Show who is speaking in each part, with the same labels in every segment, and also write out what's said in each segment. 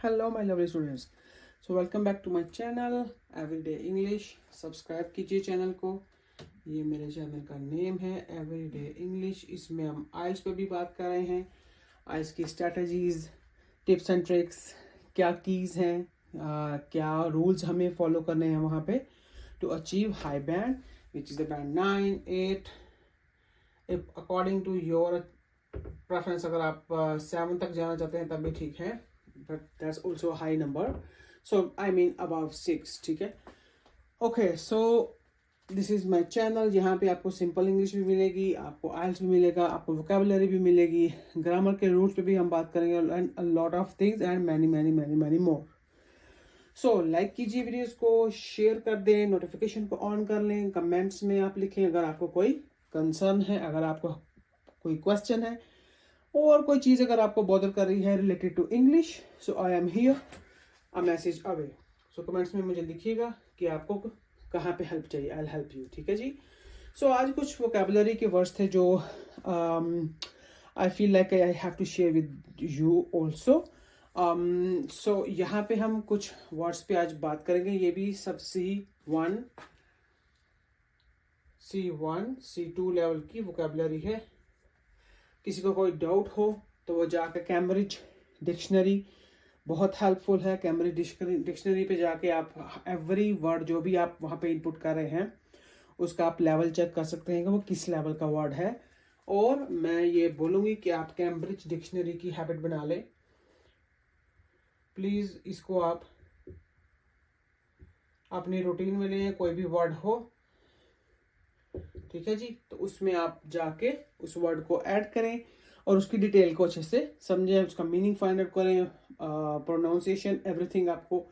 Speaker 1: Hello my lovely students. So welcome back to my channel everyday English. Subscribe कीजिए channel को। ये मेरे channel का नेम है एवरीडे इंग्लिश। इसमें हम आइल्स पे भी बात कर रहे हैं, आइल्स की स्ट्रेटजीज, टिप्स एंड ट्रिक्स, क्या कीज हैं, क्या रूल्स हमें फॉलो करने हैं वहाँ पे to achieve high band which is the band 9, 8 according to your preference. अगर आप 7 तक जाना चाहते हैं तब भी ठीक है, but that's also a high number, so I mean above 6, ठीक है। Okay, so this is my channel। यहाँ पे आपको सिंपल इंग्लिश भी मिलेगी, आपको आइल्स भी मिलेगा, आपको वोकेबुलरी भी मिलेगी, ग्रामर के रूल्स पे भी हम बात करेंगे and a lot of things and many many many many more. So like कीजिए वीडियोस को, शेयर कर दें, नोटिफिकेशन को ऑन कर लें, कमेंट्स में आप लिखें अगर आपको कोई कंसर्न है, अगर आपको कोई क्वेश्चन है और कोई चीज़ अगर आपको बॉदर कर रही है related to English. So I am here, a message away. सो कमेंट्स में मुझे लिखिएगा कि आपको कहाँ पे हेल्प चाहिए, आई विल हेल्प यू, ठीक है जी। सो आज कुछ वोकेबुलरी के वर्ड्स थे जो I feel like I have to share with you also. So यहाँ पे हम कुछ वर्ड्स पे आज बात करेंगे। ये भी सब C1, C2 लेवल की वोकेबुलरी है। किसी को कोई डाउट हो तो वो जाकर कैम्ब्रिज डिक्शनरी बहुत हेल्पफुल है। कैम्ब्रिज डिक्शनरी पे जाके आप एवरी वर्ड जो भी आप वहाँ पे इनपुट कर रहे हैं उसका आप लेवल चेक कर सकते हैं कि वो किस लेवल का वर्ड है। और मैं ये बोलूँगी कि आप कैम्ब्रिज डिक्शनरी की हैबिट बना लें प्लीज़। इसको आप अपनी रूटीन में लें, कोई भी वर्ड हो, ठीक है जी, तो उसमें आप जाके उस वर्ड को ऐड करें और उसकी डिटेल को अच्छे से समझें, उसका मीनिंग फाइंड आउट करें, प्रोनाउंसिएशन एवरीथिंग आपको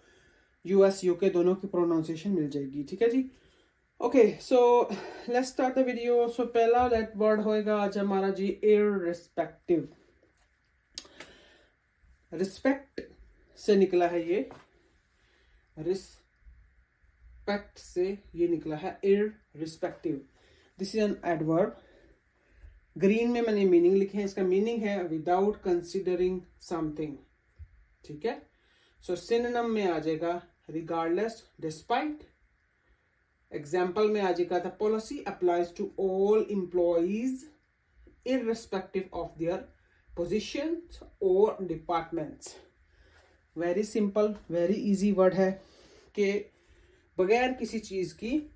Speaker 1: US UK दोनों की प्रोनाउंसिएशन मिल जाएगी, ठीक है जी। Okay, so let's start the video. So पहला वर्ड होएगा आज हमारा जी इररिस्पेक्टिव। रिस्पेक्ट से निकला है ये, रिस्पेक्ट से ये निकला है irrespective. This is an adverb. Green में मैंने मीनिंग लिखे हैं। इसका मीनिंग है विदाउट कंसिडरिंग समथिंग, ठीक है। सो सिनोनिम में आ जाएगा रिगार्डलेस, डिस्पाइट। एग्जाम्पल में आ जाएगा the policy applies to all employees irrespective of their position और departments. Very simple, very easy word है कि बगैर किसी चीज की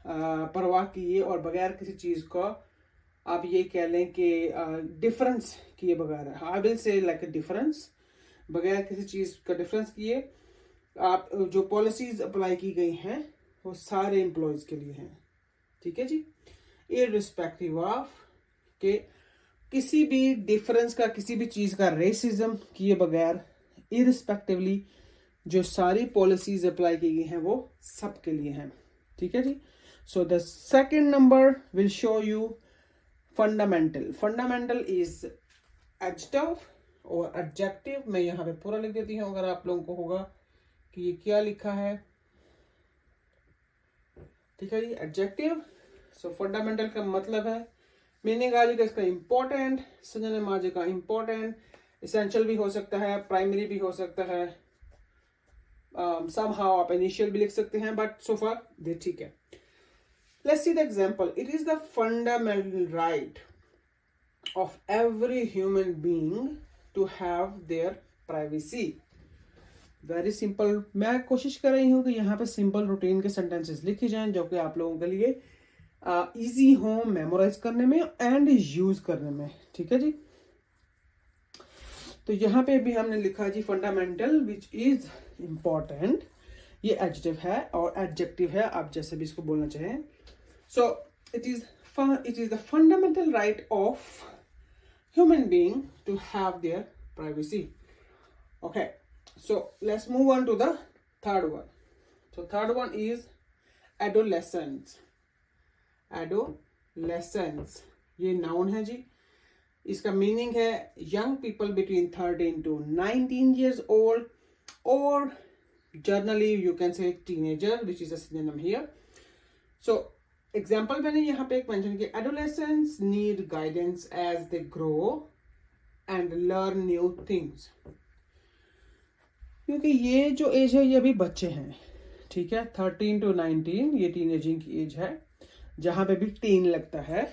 Speaker 1: परवाह किए और बगैर किसी चीज का आप ये कह लें कि डिफरेंस किए बगैर, I will say like difference, बगैर किसी चीज का डिफरेंस किए आप जो पॉलिसीज अप्लाई की गई हैं वो सारे एम्प्लॉयज के लिए हैं, ठीक है जी। इररिस्पेक्टिव ऑफ के किसी भी डिफरेंस का, किसी भी चीज का रेसिज्म किए बगैर, इररिस्पेक्टिवली जो सारी पॉलिसीज अप्लाई की गई हैं वो सबके लिए हैं, ठीक है जी। So the second number will show you fundamental. Fundamental is adjective और एडजेक्टिव मैं यहाँ पे पूरा लिख देती हूँ अगर आप लोगों को होगा कि ये क्या लिखा है, ठीक है जी। एडजेक्टिव। सो फंडामेंटल का मतलब है, मीनिंग आ जाएगा इसका इंपॉर्टेंट, सिनोनिम आ जाएगा इंपॉर्टेंट, एसेंशियल भी हो सकता है, प्राइमरी भी हो सकता है, somehow आप इनिशियल भी लिख सकते हैं, बट सो फार ये ठीक है। Let's see the example. It is the fundamental right of every human being to have their privacy. Very simple. मैं कोशिश कर रही हूँ कि यहाँ पे सिंपल रूटीन के सेंटेंसेस लिखे जाएं जो कि आप लोगों के लिए इजी हो मेमोराइज करने में एंड यूज करने में, ठीक है जी। तो यहाँ पे भी हमने लिखा जी फंडामेंटल विच इज इंपॉर्टेंट। ये एडजेक्टिव है और एडजेक्टिव है, आप जैसे भी इसको बोलना चाहें। So it is the fundamental right of human being to have their privacy. Okay, so let's move on to the third one. So third one is adolescence. Adolescence ये noun है जी। इसका मीनिंग है young people between 13 to 19 years old, or generally you can say teenager, which is a synonym here. So example मैंने यहाँ पे एक mention किया, adolescents need guidance as they grow and learn new things. क्योंकि ये जो as है ये अभी बच्चे हैं, ठीक है। 13 to 19 ये टीनेजिंग की एज है, जहां पे भी टीन लगता है।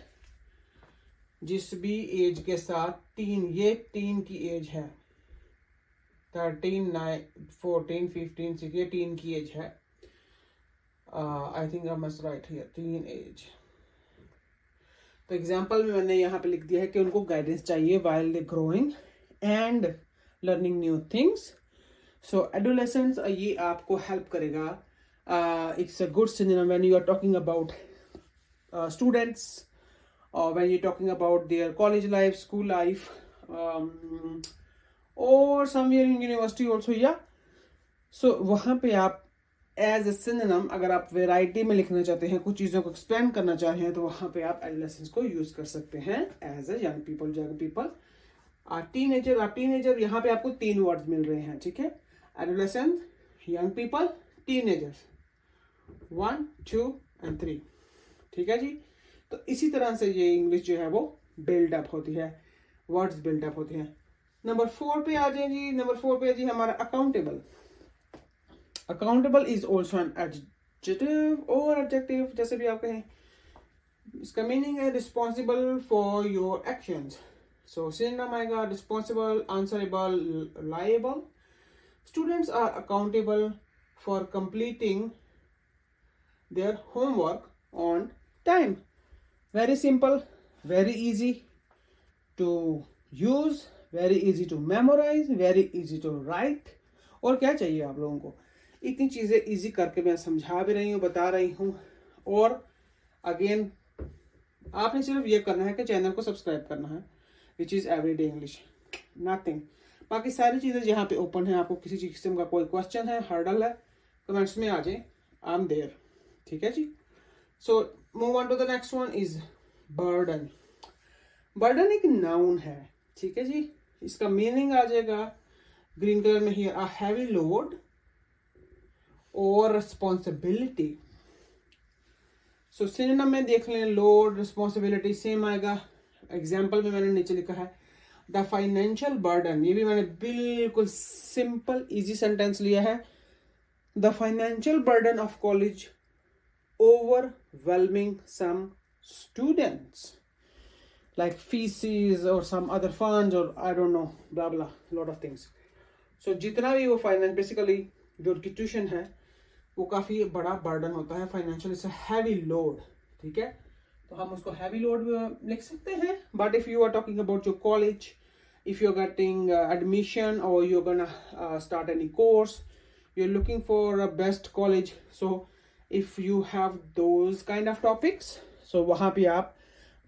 Speaker 1: जिस भी एज के साथ टीन, ये टीन की एज है। 13, 9, 14, 15, 16 ये टीन की एज है। I think I must write here teen age. तो एग्जाम्पल में मैंने यहाँ पे लिख दिया है कि उनको गाइडेंस चाहिए while they growing and learning new things. So adolescence ये आपको हेल्प करेगा. It's a good synonym when you are talking about students or when you're talking about their college life, school life, or somewhere in university also, yeah. So वहाँ पे आप as a synonym अगर आप variety में लिखना चाहते हैं, कुछ चीज़ों को एक्सप्लेन करना चाहते हैं, तो वहाँ पे आप एडोलेसेंस को यूज कर सकते हैं as a young people. Teenager यहाँ पे आपको 3 वर्ड्स मिल रहे हैं, ठीक है। Adolescent, young people, teenagers, 1, 2 and 3, ठीक है जी। तो इसी तरह से ये इंग्लिश जो है वो बिल्डअप होती है, वर्ड्स बिल्डअप होते हैं। नंबर 4 पे आ जाए जी। नंबर 4 पे जी हमारा accountable. Accountable is also an adjective और एडजेक्टिव, जैसे भी आप कहें। इसका मीनिंग है responsible for your actions. So synonym आएगा responsible, answerable, liable. Students are accountable for completing their homework on time. Very simple, very easy to use, very easy to memorise, very easy to write. और क्या चाहिए आप लोगों को? इतनी चीजें easy करके मैं समझा भी रही हूँ, बता रही हूँ। और अगेन आपने सिर्फ ये करना है कि चैनल को सब्सक्राइब करना है, which is everyday English, nothing. बाकी सारी चीजें यहाँ पे ओपन है। आपको किसी किस्म का कोई क्वेश्चन है, हर्डल है, कमेंट्स में आ जाए, आई एम देयर, ठीक है जी। So move on to the next one is burden. Burden एक नाउन है, ठीक है जी। इसका मीनिंग आ जाएगा ग्रीन कलर में हियर, अ हैवी लोड और रिस्पॉन्सिबिलिटी। सो सिनोनिम में देख लें, लोड, रिस्पॉन्सिबिलिटी सेम आएगा। एग्जाम्पल में मैंने नीचे लिखा है द फाइनेंशियल बर्डन। ये भी मैंने बिल्कुल सिंपल इजी सेंटेंस लिया है। The financial burden of college overwhelming some students like fees or some other funds or I don't know, blah blah, lot of things. So जितना भी वो फाइनेंस, बेसिकली जो ट्यूशन है वो काफी बड़ा बर्डन होता है financial, it's a heavy load, ठीक है। तो हम उसको हैवी लोड लिख सकते हैं। But if you are talking about your college, if you are getting admission और you are gonna start any course, you are looking for a best college, so if you have those kind of topics, so वहाँ पे आप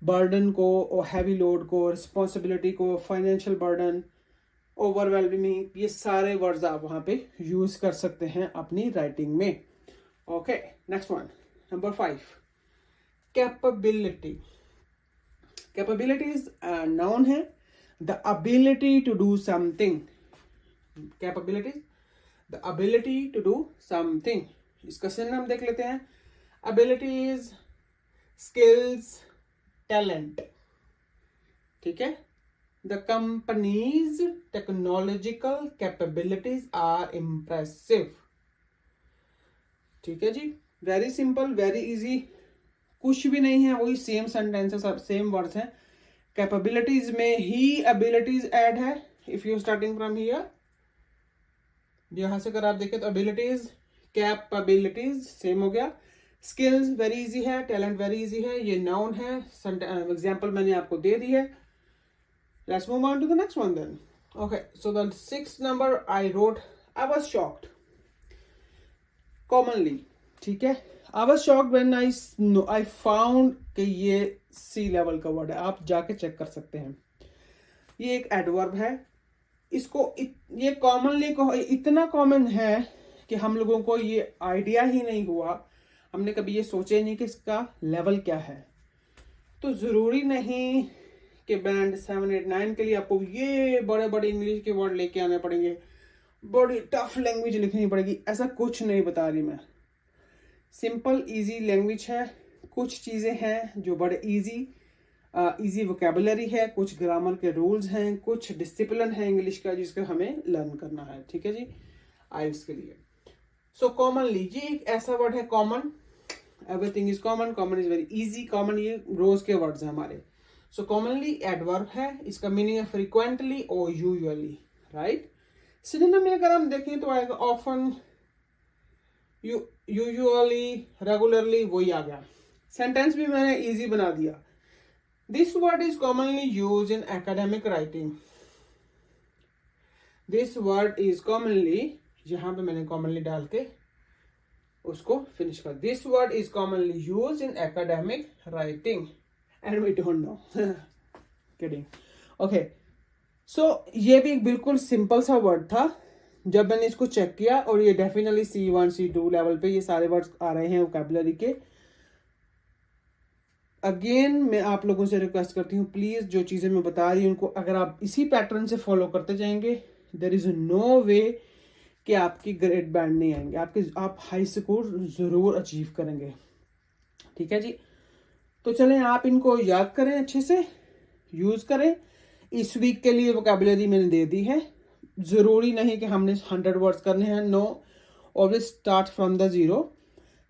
Speaker 1: burden को और heavy load को, responsibility को, financial burden, overwhelming, ये सारे वर्ड्स आप वहाँ पे यूज कर सकते हैं अपनी राइटिंग में। Okay, next one, number 5, capability. Capability is noun है, the ability to do something. Capability, the ability to do something. इसका सिनोनिम देख लेते हैं। एबिलिटीज, स्किल्स, टैलेंट, ठीक है। The companies technological capabilities are impressive, ठीक है जी। वेरी सिंपल, वेरी इजी, कुछ भी नहीं है, वही सेम सेंटेंसेस, सेम वर्ड्स हैं। कैपेबिलिटीज में ही एबिलिटीज ऐड है। If you starting from here, यहां से अगर आप देखें तो एबिलिटीज, कैपेबिलिटीज सेम हो गया। स्किल्स वेरी इजी है, टैलेंट वेरी इजी है, ये नाउन है। एग्जाम्पल मैंने आपको दे दी है। Let's move on to the next one then. Okay, so the 6th number I wrote, I was shocked. Commonly, ठीक है, I was shocked when I found कि ये सी लेवल का वर्ड है। आप जाके चेक कर सकते हैं। ये एक एडवर्ब है। इसको ये कॉमनली इतना कॉमन है कि हम लोगों को ये आइडिया ही नहीं हुआ, हमने कभी ये सोचा ही नहीं कि इसका लेवल क्या है। तो जरूरी नहीं कि बैंड 7, 8, 9 के लिए आपको ये बड़े बड़े इंग्लिश के वर्ड लेके आने पड़ेंगे, बड़ी टफ लैंग्वेज लिखनी पड़ेगी, ऐसा कुछ नहीं बता रही मैं। सिंपल इजी लैंग्वेज है। कुछ चीजें हैं जो बड़े इजी वोकेबुलरी है, कुछ ग्रामर के रूल्स हैं, कुछ डिसिप्लिन है इंग्लिश का जिसका हमें लर्न करना है, ठीक है जी। आइल्स के लिए। सो कॉमनली, ये एक ऐसा वर्ड है common, everything is common, common is very easy, common ये रोज के वर्ड्स हैं हमारे। सो कॉमनली एडवर्ब है, इसका मीनिंग है फ्रीक्वेंटली और यूजुअली, राइट। सिनोनिम में अगर हम देखें तो आएगा ऑफन, यूजुअली, रेगुलरली, वही आ गया। सेंटेंस भी मैंने इजी बना दिया। This word is commonly use in academic writing. This word is commonly, यहां पे मैंने कॉमनली डाल के उसको फिनिश कर। This word is commonly use in academic writing and we don't know, kidding. Okay, so ये भी एक बिल्कुल सिंपल सा वर्ड था। जब मैंने इसको चेक किया, और ये डेफिनेटली C1 C2 लेवल पे ये सारे वर्ड्स आ रहे हैं वोकैबुलरी के। अगेन मैं आप लोगों से रिक्वेस्ट करती हूँ, प्लीज जो चीजें मैं बता रही हूँ उनको अगर आप इसी पैटर्न से फॉलो करते जाएंगे, देयर इज नो वे कि आपकी ग्रेड बैंड नहीं आएंगे, आप हाई स्कोर जरूर अचीव करेंगे। ठीक है जी, तो चलें आप इनको याद करें, अच्छे से यूज करें। इस वीक के लिए वोकैबुलरी मैंने दे दी है, जरूरी नहीं कि हमने 100 वर्ड्स करने हैं, no, always start from the zero.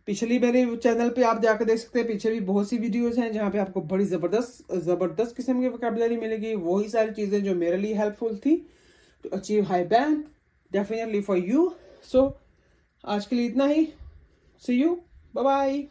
Speaker 1: पिछली मेरे चैनल पे आप जाकर देख सकते हैं, पीछे भी बहुत सी वीडियोस हैं जहां पे आपको बड़ी जबरदस्त किस्म की वोकैबुलरी मिलेगी, वही सारी चीजें जो मेरे लिए हेल्पफुल थी to achieve high band, definitely for you. So आज के लिए इतना ही, सी यू, बाय बाय।